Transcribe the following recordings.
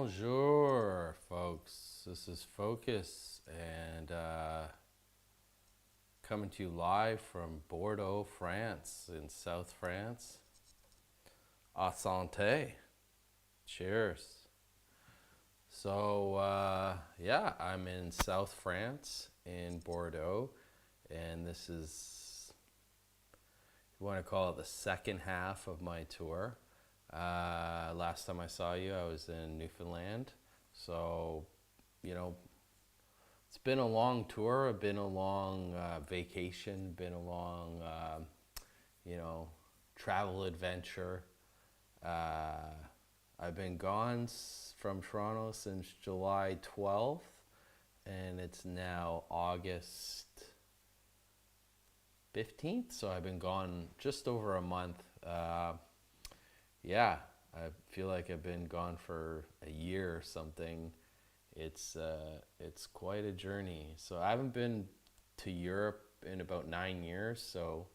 Bonjour, folks. This is Focus, and coming to you live from Bordeaux, France, in South France. À santé. Cheers. So, I'm in South France, in Bordeaux, and this is, you want to call it the second half of my tour. Last time I saw you, I was in Newfoundland. So, it's been a long tour, been a long vacation, been a long, travel adventure. I've been gone from Toronto since July 12th, and it's now August 15th, so I've been gone just over a month. I feel like I've been gone for a year or something. It's quite a journey. So I haven't been to Europe in about 9 years. So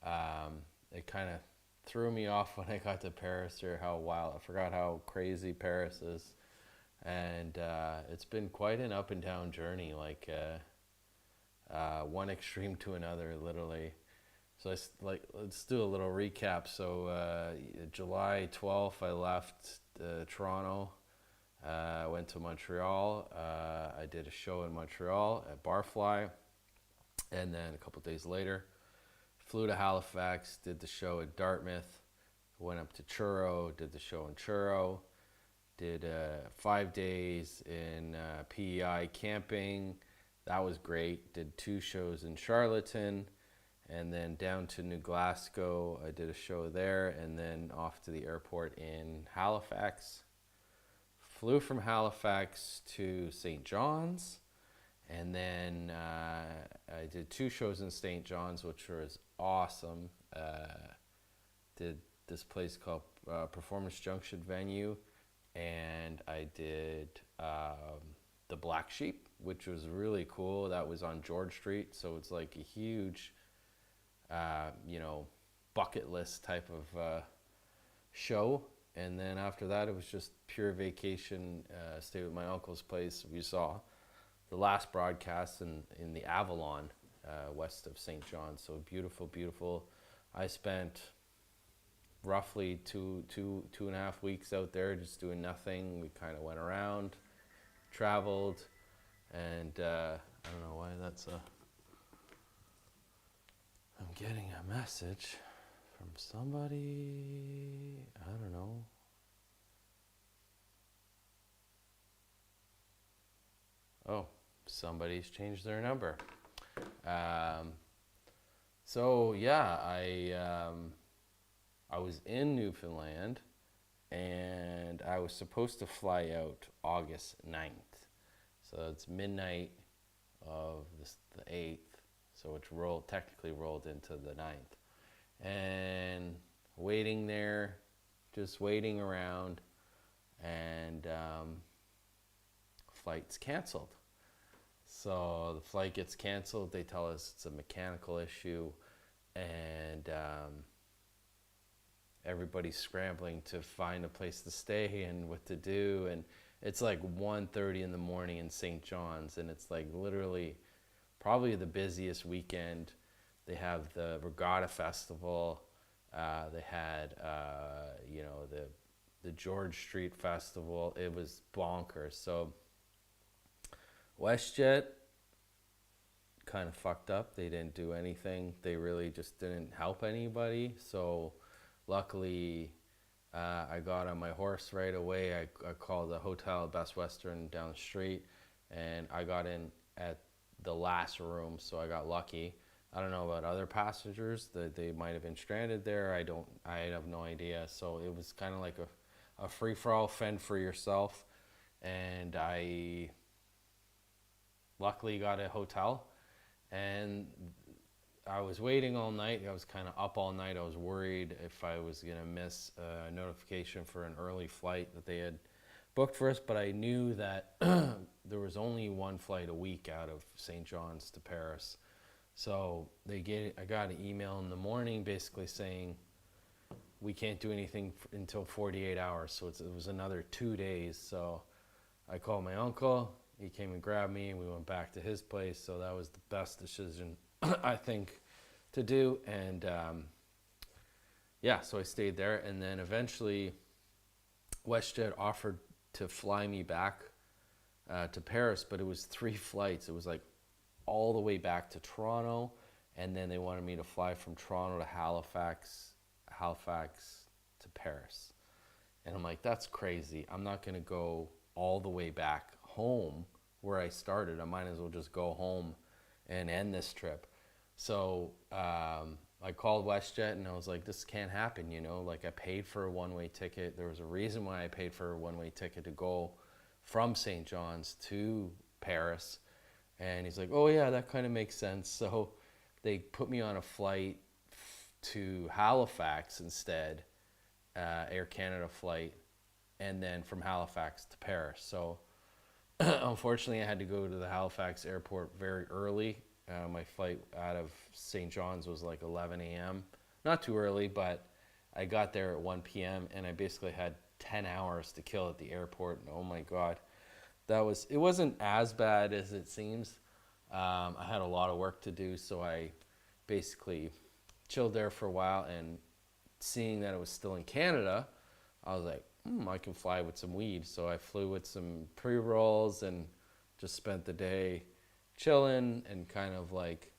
it kind of threw me off when I got to Paris, or how wild. I forgot how crazy Paris is, and it's been quite an up and down journey. Like one extreme to another, literally. So let's do a little recap. So July 12th, I left Toronto. I went to Montreal. I did a show in Montreal at Barfly. And then a couple days later, flew to Halifax, did the show at Dartmouth, went up to Truro, did the show in Truro, did 5 days in PEI camping. That was great. Did 2 shows in Charlottetown. And then down to New Glasgow, I did a show there, and then off to the airport in Halifax. Flew from Halifax to St. John's, and then I did 2 shows in St. John's, which was awesome. Did this place called Performance Junction Venue, and I did the Black Sheep, which was really cool. That was on George Street, so it's like a huge bucket list type of show. And then after that, it was just pure vacation. Stayed with my uncle's place. We saw the last broadcast in the Avalon, west of St. John. So beautiful, beautiful. I spent roughly two and a half weeks out there just doing nothing. We kind of went around, traveled, and I don't know why that's I'm getting a message from somebody, I don't know. Oh, somebody's changed their number. I was in Newfoundland, and I was supposed to fly out August 9th. So it's midnight of the 8th. So it's technically rolled into the 9th. And waiting there, just waiting around, and flight's canceled. So the flight gets canceled. They tell us it's a mechanical issue, and everybody's scrambling to find a place to stay and what to do. And it's like 1:30 in the morning in St. John's, and it's like literally probably the busiest weekend. They have the Regatta Festival. They had, the George Street Festival. It was bonkers. So WestJet kind of fucked up. They didn't do anything. They really just didn't help anybody. So luckily, I got on my horse right away. I called the hotel at Best Western down the street, and I got in at the last room, so I got lucky. I don't know about other passengers, that they might have been stranded there. I have no idea. So it was kind of like a free-for-all, fend for yourself. And I luckily got a hotel, and I was waiting all night. I was kind of up all night. I was worried if I was going to miss a notification for an early flight that they had booked for us, but I knew that there was only one flight a week out of St. John's to Paris. So I got an email in the morning basically saying, we can't do anything until 48 hours. So it was another 2 days. So I called my uncle. He came and grabbed me, and we went back to his place. So that was the best decision, I think, to do. And yeah, so I stayed there. And then eventually WestJet offered to fly me back to Paris, but it was 3 flights. It was like all the way back to Toronto, and then they wanted me to fly from Toronto to Halifax to Paris. And I'm like, that's crazy. I'm not going to go all the way back home where I started. I might as well just go home and end this trip. So I called WestJet and I was like, this can't happen, you know? Like, I paid for a one-way ticket. There was a reason why I paid for a one-way ticket to go from St. John's to Paris. And he's like, oh yeah, that kind of makes sense. So they put me on a flight to Halifax instead, Air Canada flight, and then from Halifax to Paris. So unfortunately, I had to go to the Halifax airport very early. My flight out of St. John's was like 11 a.m. Not too early, but I got there at 1 p.m. and I basically had 10 hours to kill at the airport. And oh my God, it wasn't as bad as it seems. I had a lot of work to do, so I basically chilled there for a while, and seeing that it was still in Canada, I was like, I can fly with some weed. So I flew with some pre-rolls and just spent the day chilling and kind of like,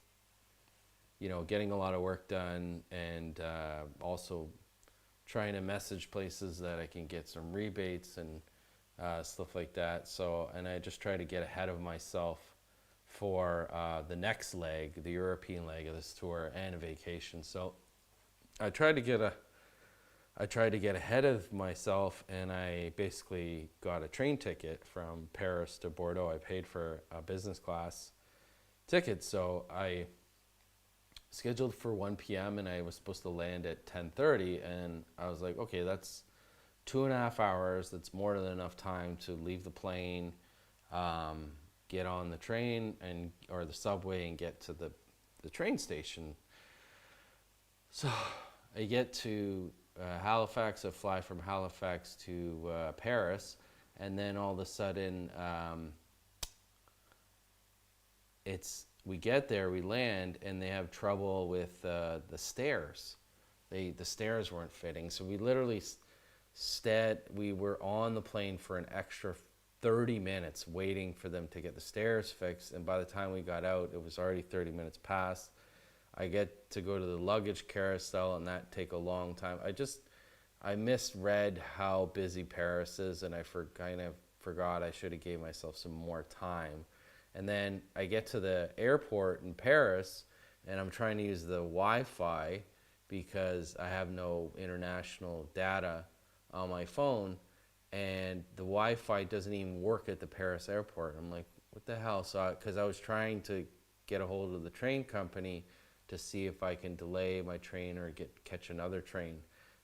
you know, getting a lot of work done, and also trying to message places that I can get some rebates and stuff like that. So, and I just try to get ahead of myself for the next leg, the European leg of this tour, and a vacation. So I tried to get ahead of myself, and I basically got a train ticket from Paris to Bordeaux. I paid for a business class ticket, so I scheduled for 1 p.m. and I was supposed to land at 10:30, and I was like, okay, that's 2.5 hours. That's more than enough time to leave the plane, get on the train or the subway and get to the train station. So I get to Halifax. I fly from Halifax to Paris, and then all of a sudden we get there, we land, and they have trouble with the stairs. The stairs weren't fitting, so we literally we were on the plane for an extra 30 minutes waiting for them to get the stairs fixed, and by the time we got out, it was already 30 minutes past. I get to go to the luggage carousel, and that take a long time. I misread how busy Paris is, and I kind of forgot I should have gave myself some more time. And then I get to the airport in Paris, and I'm trying to use the Wi-Fi because I have no international data on my phone, and the Wi-Fi doesn't even work at the Paris airport. I'm like, what the hell? So, because I was trying to get a hold of the train company to see if I can delay my train or catch another train.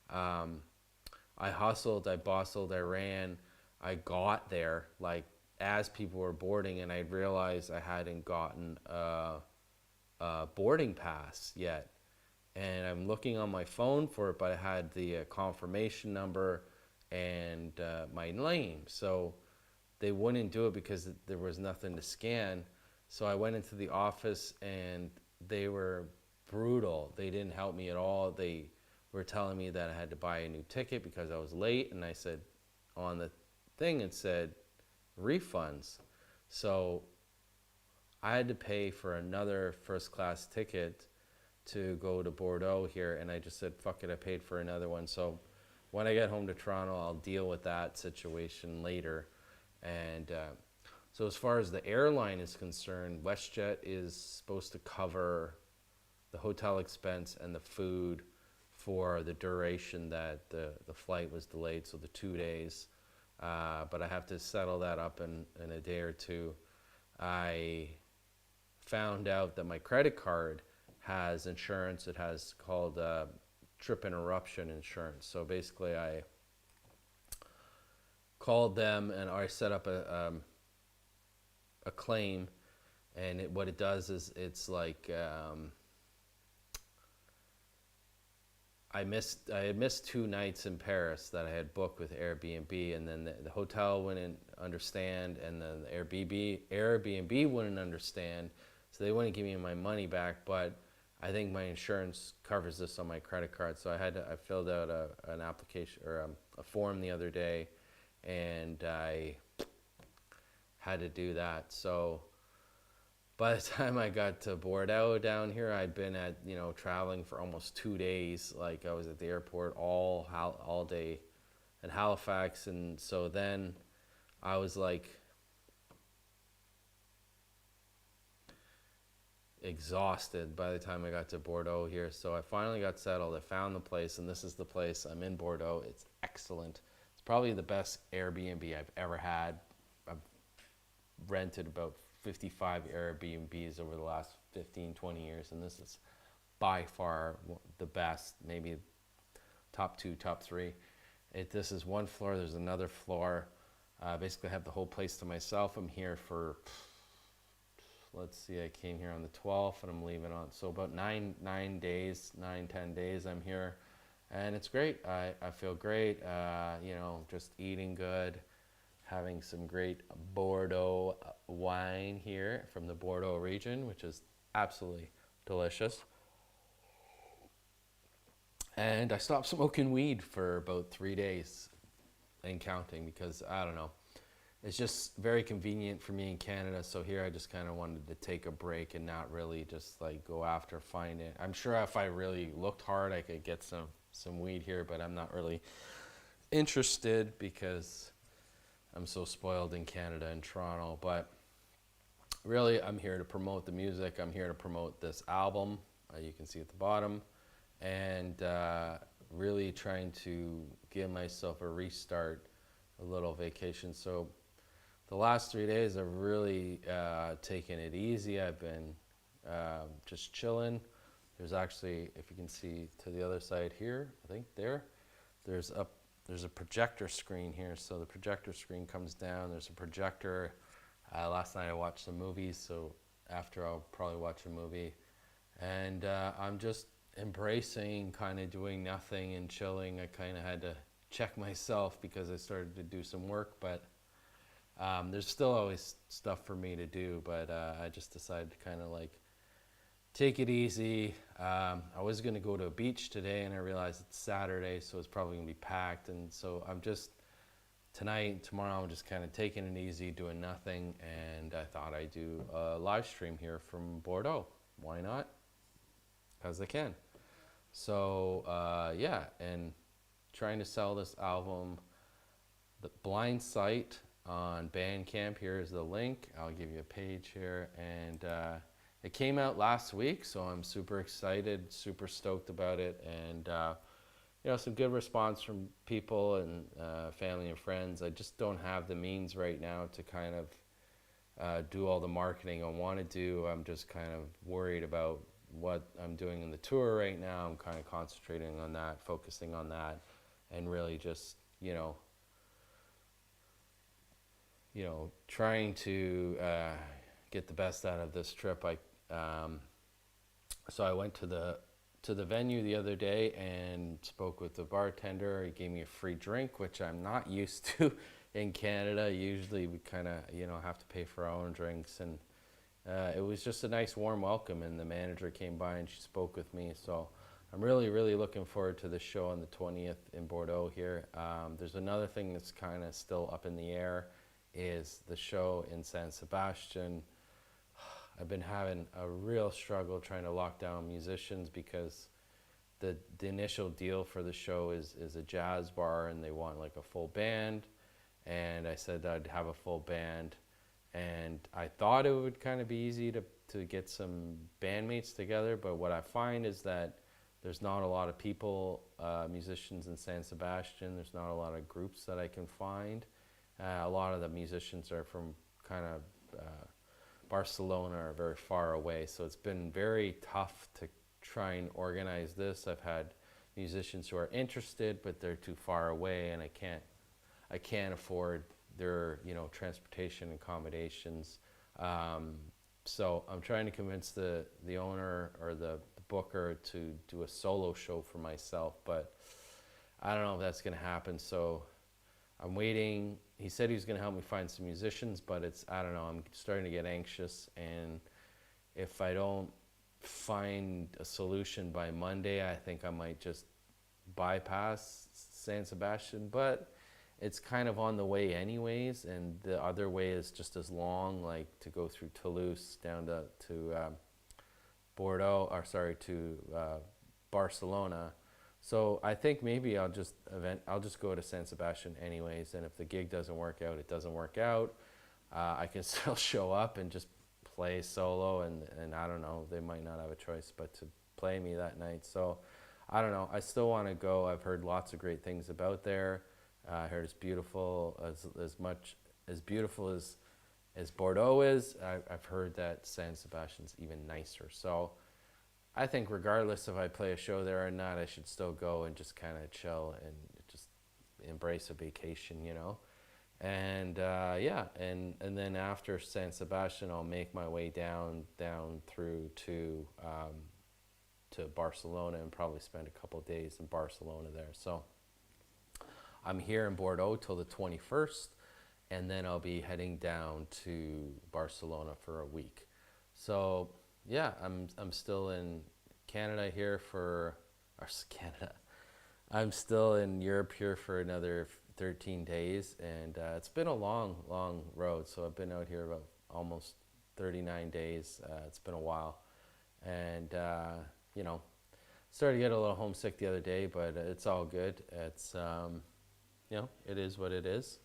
I hustled, I bustled, I ran. I got there like as people were boarding, and I realized I hadn't gotten a boarding pass yet. And I'm looking on my phone for it, but I had the confirmation number and my name. So they wouldn't do it because there was nothing to scan. So I went into the office, and they were brutal. They didn't help me at all. They were telling me that I had to buy a new ticket because I was late, and I said on the thing it said refunds. So I had to pay for another first class ticket to go to Bordeaux here, and I just said fuck it, I paid for another one. So when I get home to Toronto, I'll deal with that situation later. And so as far as the airline is concerned, WestJet is supposed to cover the hotel expense and the food for the duration that the flight was delayed, so the 2 days. But I have to settle that up in a day or two. I found out that my credit card has insurance. It has called trip interruption insurance. So basically I called them and I set up a claim, and what it does is it's like I had missed 2 nights in Paris that I had booked with Airbnb, and then the hotel wouldn't understand, and then the Airbnb wouldn't understand, so they wouldn't give me my money back. But I think my insurance covers this on my credit card, so I filled out an application or a form the other day, and I had to do that. So by the time I got to Bordeaux down here, I'd been traveling for almost 2 days. Like I was at the airport all day in Halifax, and so then I was like exhausted by the time I got to Bordeaux here. So I finally got settled. I found the place, and this is the place. I'm in Bordeaux. It's excellent. It's probably the best Airbnb I've ever had. I've rented about 55 Airbnbs over the last 15, 20 years, and this is by far the best, maybe top 2, top 3. This is one floor, there's another floor. Basically I have the whole place to myself. I'm here for, let's see, I came here on the 12th and I'm leaving on, so about 10 days I'm here, and it's great. I feel great, just eating good, having some great Bordeaux wine here from the Bordeaux region, which is absolutely delicious. And I stopped smoking weed for about 3 days and counting, because I don't know, it's just very convenient for me in Canada. So here I just kind of wanted to take a break and not really just like go after find it. I'm sure if I really looked hard I could get some weed here, but I'm not really interested because I'm so spoiled in Canada and Toronto. But really, I'm here to promote the music. I'm here to promote this album, you can see at the bottom, and really trying to give myself a restart, a little vacation. So the last 3 days I've really taken it easy. I've been just chilling. There's actually, if you can see to the other side here, I think there's a projector screen here. So the projector screen comes down. There's a projector. Last night I watched some movies, so after I'll probably watch a movie. And I'm just embracing kind of doing nothing and chilling. I kind of had to check myself because I started to do some work, but there's still always stuff for me to do. But I just decided to kind of like take it easy. I was going to go to a beach today, and I realized it's Saturday, so it's probably going to be packed. And so I'm just, tonight and tomorrow, I'm just kind of taking it easy, doing nothing. And I thought I'd do a live stream here from Bordeaux. Why not? Because I can. So yeah, and trying to sell this album, The Blind Sight, on Bandcamp. Here's the link. I'll give you a page here. And it came out last week, so I'm super excited, super stoked about it. And some good response from people and family and friends. I just don't have the means right now to kind of do all the marketing I want to do. I'm just kind of worried about what I'm doing in the tour right now. I'm kind of concentrating on that, focusing on that, and really just, trying to get the best out of this trip. So I went to the venue the other day and spoke with the bartender. He gave me a free drink, which I'm not used to in Canada. Usually we kind of, have to pay for our own drinks. And it was just a nice warm welcome, and the manager came by and she spoke with me. So I'm really, really looking forward to the show on the 20th in Bordeaux here. There's another thing that's kind of still up in the air, is the show in San Sebastian. I've been having a real struggle trying to lock down musicians, because the initial deal for the show is a jazz bar, and they want like a full band. And I said I'd have a full band, and I thought it would kind of be easy to get some bandmates together. But what I find is that there's not a lot of people, musicians in San Sebastian. There's not a lot of groups that I can find. A lot of the musicians are from kind of Barcelona, or very far away. So it's been very tough to try and organize this. I've had musicians who are interested, but they're too far away, and I can't afford their transportation accommodations. So I'm trying to convince the owner, or the booker to do a solo show for myself, but I don't know if that's going to happen. So I'm waiting. He said he was going to help me find some musicians, but I don't know, I'm starting to get anxious. And if I don't find a solution by Monday, I think I might just bypass San Sebastian, but it's kind of on the way anyways, and the other way is just as long, like to go through Toulouse down to Bordeaux, or sorry, to Barcelona. So I think maybe I'll just go to San Sebastian anyways, and if the gig doesn't work out, it doesn't work out. I can still show up and just play solo, and I don't know, they might not have a choice but to play me that night. So I don't know, I still want to go. I've heard lots of great things about there. I heard it's beautiful, as much as beautiful as Bordeaux is. I've heard that San Sebastian's even nicer. So I think regardless if I play a show there or not, I should still go and just kind of chill and just embrace a vacation, you know. And yeah, and then after San Sebastian, I'll make my way down through to Barcelona and probably spend a couple of days in Barcelona there. So I'm here in Bordeaux till the 21st, and then I'll be heading down to Barcelona for a week. So yeah, I'm still in Canada here Canada. I'm still in Europe here for another 13 days, and it's been a long road. So I've been out here about almost 39 days. It's been a while, and you know, started to get a little homesick the other day, but it's all good. It's you know, it is what it is,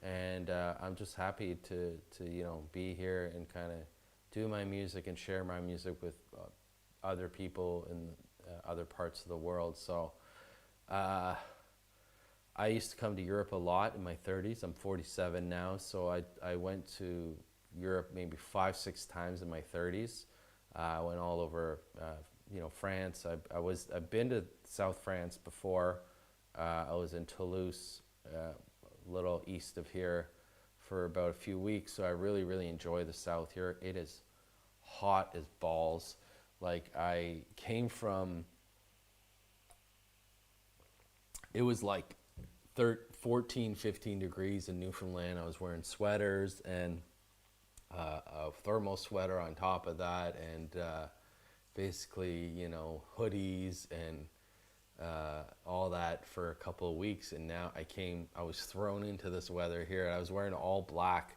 and I'm just happy to you know, be here and kind of do my music and share my music with other people in other parts of the world. So I used to come to Europe a lot in my 30s. I'm 47 now, so I went to Europe maybe 5-6 times in my 30s. I went all over you know, France. I've been to South France before. I was in Toulouse, a little east of here, for about a few weeks. So I really enjoy the south here. It is hot as balls. Like, I came from, it was like 14, 15 degrees in Newfoundland. I was wearing sweaters and a thermal sweater on top of that, and basically, you know, hoodies and all that for a couple of weeks. And now I was thrown into this weather here. I was wearing all black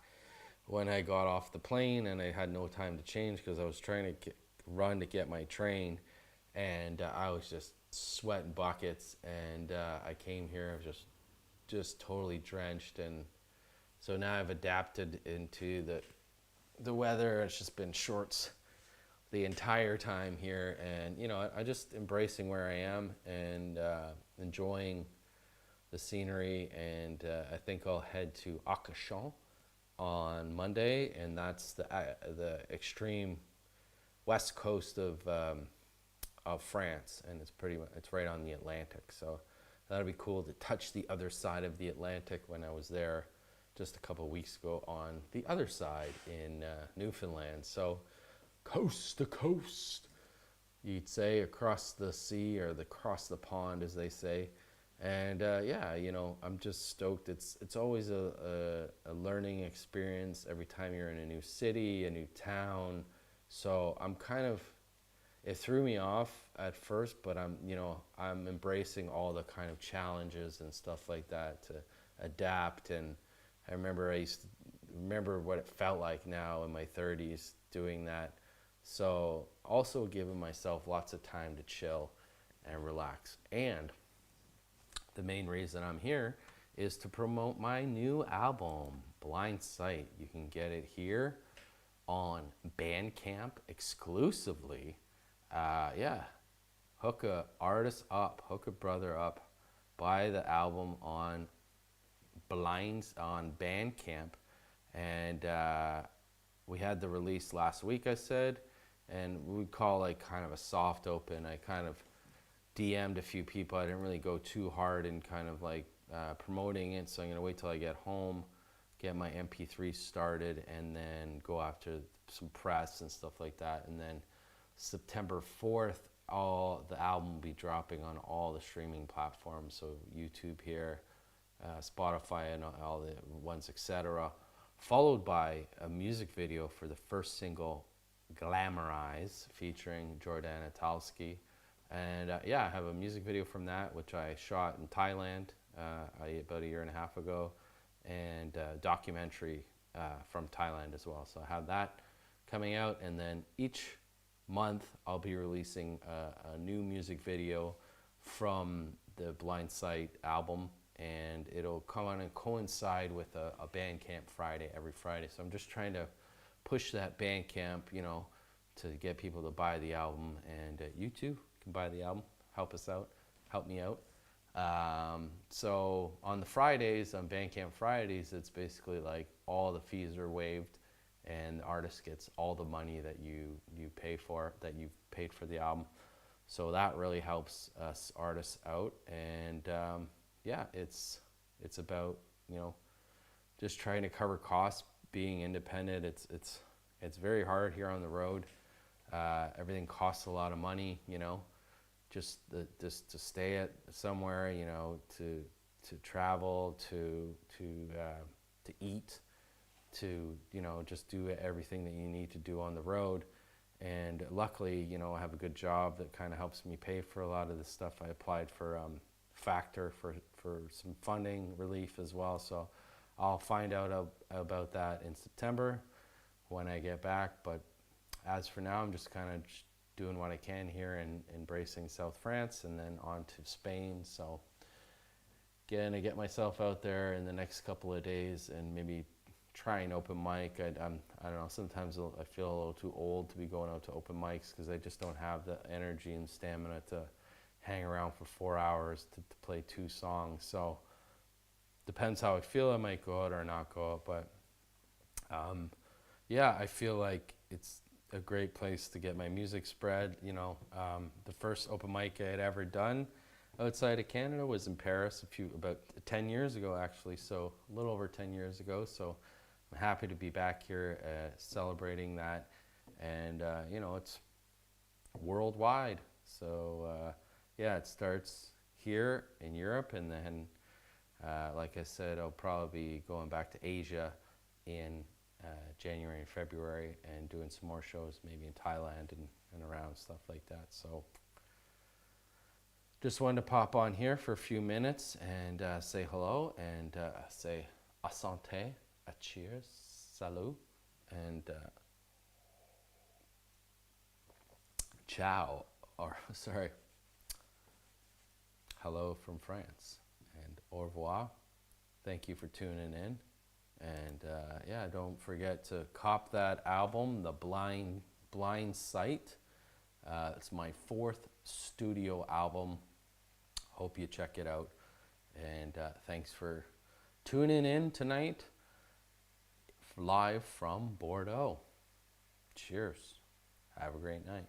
when I got off the plane, and I had no time to change because I was trying to run to get my train, and I was just sweating buckets. And I came here, I was just totally drenched, and so now I've adapted into the weather. It's just been shorts the entire time here, and you know, I just embracing where I am and enjoying the scenery. And I think I'll head to Arcachon on Monday, and that's the extreme west coast of France, and it's right on the Atlantic. So that'll be cool to touch the other side of the Atlantic when I was there just a couple of weeks ago on the other side in Newfoundland. So coast to coast, you'd say, across the sea, or across the pond, as they say. And yeah, you know, I'm just stoked. It's always a learning experience every time you're in a new city, a new town. So it threw me off at first, but I'm embracing all the kind of challenges and stuff like that to adapt. And I used to remember what it felt like now in my 30s doing that. So also giving myself lots of time to chill and relax. And the main reason I'm here is to promote my new album, Blind Sight. You can get it here on Bandcamp exclusively. Yeah, hook a artist up, hook a brother up, buy the album on Bandcamp. And we had the release last week, I said, and we call like kind of a soft open. I kind of DM'd a few people. I didn't really go too hard in kind of like promoting it, so I'm gonna wait till I get home, get my MP3 started, and then go after some press and stuff like that, and then September 4th, all the album will be dropping on all the streaming platforms. So YouTube here, Spotify, and all the ones, etc. Followed by a music video for the first single, Glamorize, featuring Jordan Italski. And yeah, I have a music video from that, which I shot in Thailand about a year and a half ago, and a documentary from Thailand as well. So I have that coming out, and then each month I'll be releasing a new music video from the Blind Sight album, and it'll come on and coincide with a Bandcamp Friday every Friday. So I'm just trying to push that Bandcamp, you know, to get people to buy the album, and you too can buy the album, help us out, help me out. So on the Fridays, on Bandcamp Fridays, it's basically like all the fees are waived, and the artist gets all the money that you pay for, that you've paid for the album. So that really helps us artists out, and yeah, it's about, you know, just trying to cover costs, being independent. It's very hard here on the road. Everything costs a lot of money, you know, just to stay at somewhere, you know, to travel, to eat, to, you know, just do everything that you need to do on the road. And luckily, you know, I have a good job that kind of helps me pay for a lot of this stuff. I applied for Factor for some funding relief as well. So I'll find out about that in September when I get back. But as for now, I'm just kind of doing what I can here and embracing South France, and then on to Spain. So gonna get myself out there in the next couple of days and maybe try an open mic. I don't know, sometimes I feel a little too old to be going out to open mics because I just don't have the energy and stamina to hang around for 4 hours to play 2 songs. So depends how I feel, I might go out or not go out. But yeah, I feel like it's a great place to get my music spread. You know, the first open mic I had ever done outside of Canada was in Paris about 10 years ago, actually. So a little over 10 years ago. So I'm happy to be back here celebrating that. And, you know, it's worldwide. So, yeah, it starts here in Europe. And then, like I said, I'll probably be going back to Asia in January and February, and doing some more shows maybe in Thailand and around, stuff like that. So just wanted to pop on here for a few minutes and say hello and say asante, a cheers, salut, and ciao, or sorry, hello from France, and au revoir. Thank you for tuning in. And yeah, don't forget to cop that album, The Blind Sight. It's my 4th studio album. Hope you check it out. And thanks for tuning in tonight, live from Bordeaux. Cheers. Have a great night.